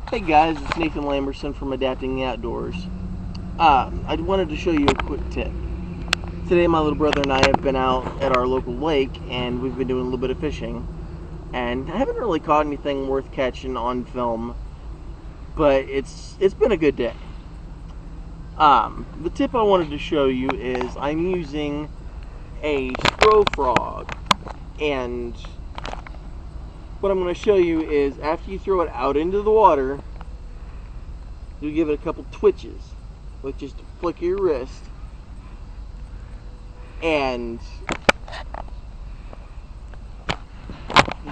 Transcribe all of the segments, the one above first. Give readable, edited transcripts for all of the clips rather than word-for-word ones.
Hey guys, it's Nathan Lamberson from Adapting the Outdoors. I wanted to show you a quick tip. Today my little brother and I have been out at our local lake and we've been doing a little bit of fishing. And I haven't really caught anything worth catching on film, but it's been a good day. The tip I wanted to show you is I'm using a Snag Proof Frog, and what I'm going to show you is after you throw it out into the water, you give it a couple twitches with just a flick of your wrist, and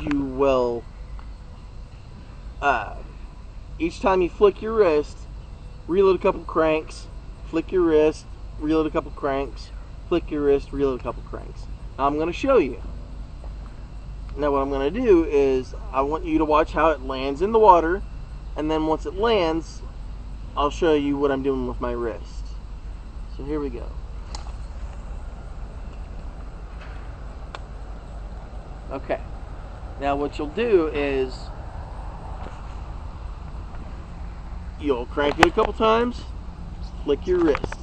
you will each time you flick your wrist, reel it a couple cranks, flick your wrist, reel it a couple cranks, flick your wrist, reel it a couple cranks. Now I'm going to show you. Now what I'm going to do is I want you to watch how it lands in the water, and then once it lands, I'll show you what I'm doing with my wrist. So here we go. Okay. Now what you'll do is you'll crank it a couple times, flick your wrist.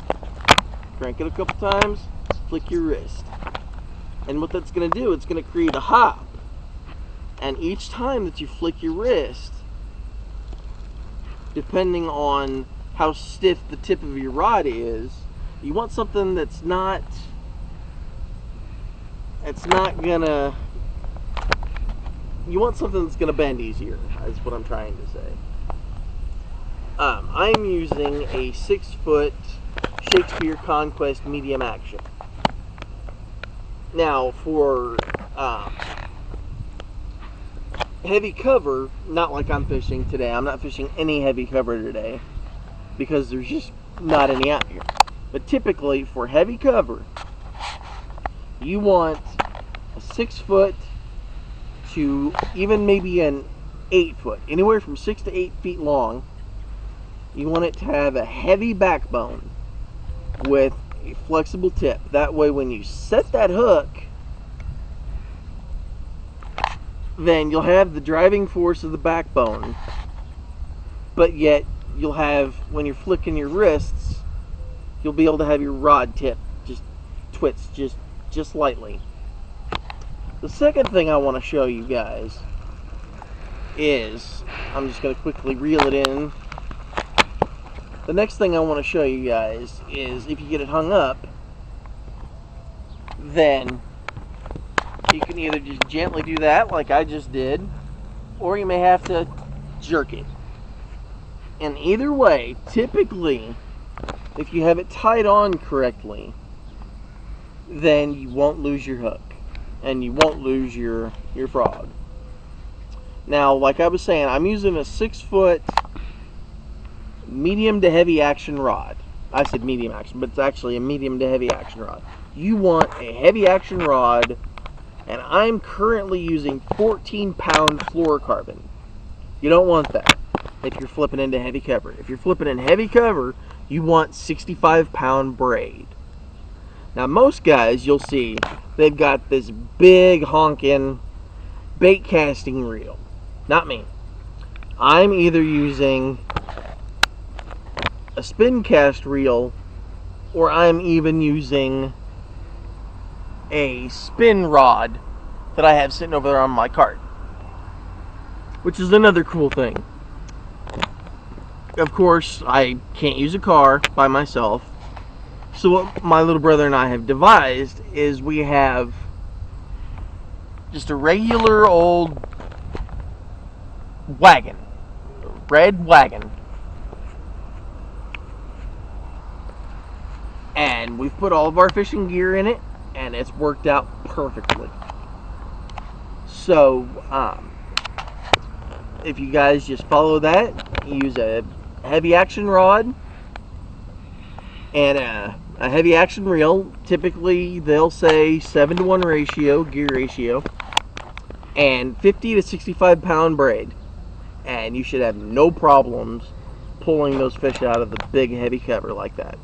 Crank it a couple times, flick your wrist. And what that's going to do, it's going to create a hop. And each time that you flick your wrist, depending on how stiff the tip of your rod is, you want something that's not gonna, you want something that's gonna bend easier, is what I'm trying to say. I'm using a 6-foot Shakespeare Conquest medium action. Now for heavy cover, not like I'm fishing today. I'm not fishing any heavy cover today because there's just not any out here. But typically for heavy cover, you want a 6-foot to even maybe an 8-foot, anywhere from 6 to 8 feet long. You want it to have a heavy backbone with a flexible tip. That way when you set that hook, then you'll have the driving force of the backbone, but yet you'll have, when you're flicking your wrists, you'll be able to have your rod tip just twitch just lightly. The second thing I want to show you guys is, I'm just going to quickly reel it in. The next thing I want to show you guys is if you get it hung up, then you can either just gently do that like I just did, or you may have to jerk it. And either way, typically, if you have it tied on correctly, then you won't lose your hook and you won't lose your frog. Now, like I was saying, I'm using a 6-foot medium to heavy action rod. I said medium action, but it's actually a medium to heavy action rod. You want a heavy action rod, and I'm currently using 14-pound fluorocarbon. You don't want that if you're flipping into heavy cover. If you're flipping in heavy cover, you want 65-pound braid. Now most guys, you'll see, they've got this big honking bait casting reel. Not me. I'm either using a spin cast reel, or I'm even using a spin rod that I have sitting over there on my cart, which is another cool thing. Of course, I can't use a car by myself, so what my little brother and I have devised is we have just a regular old wagon, red wagon, and we've put all of our fishing gear in it, and it's worked out perfectly. So if you guys just follow that, use a heavy action rod and a heavy action reel. Typically they'll say 7-to-1 ratio, gear ratio, and 50 to 65 pound braid, and you should have no problems pulling those fish out of the big heavy cover like that.